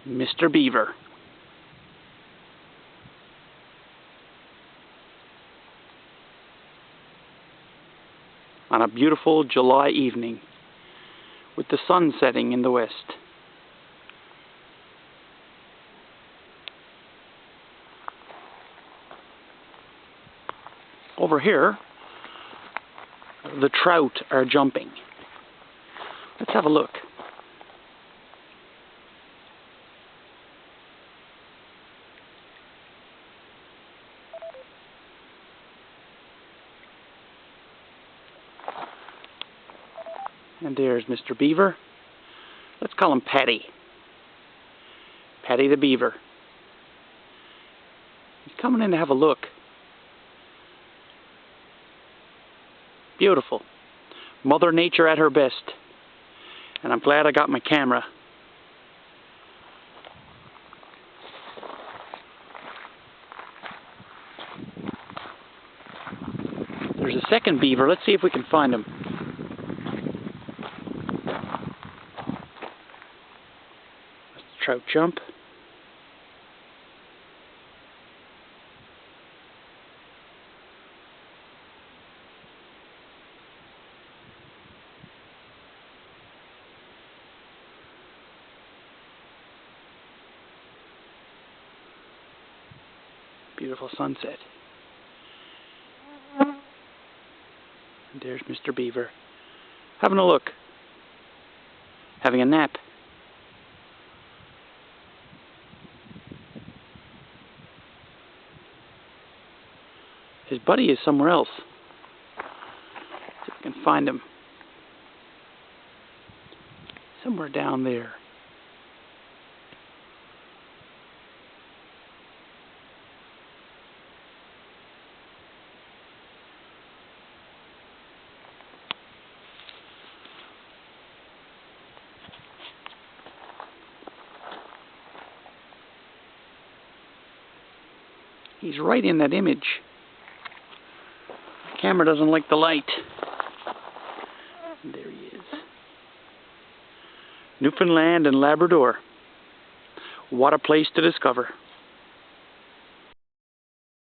Mr. Beaver. On a beautiful July evening with the sun setting in the west. Over here, the trout are jumping. Let's have a look. And there's Mr. Beaver. Let's call him Paddy. Paddy the Beaver. He's coming in to have a look. Beautiful. Mother Nature at her best. And I'm glad I got my camera. There's a second beaver. Let's see if we can find him. Let's trout jump. Beautiful sunset. And there's Mr. Beaver. Having a look. Having a nap. His buddy is somewhere else. See if we can find him. Somewhere down there. He's right in that image. The camera doesn't like the light. And there he is. Newfoundland and Labrador. What a place to discover.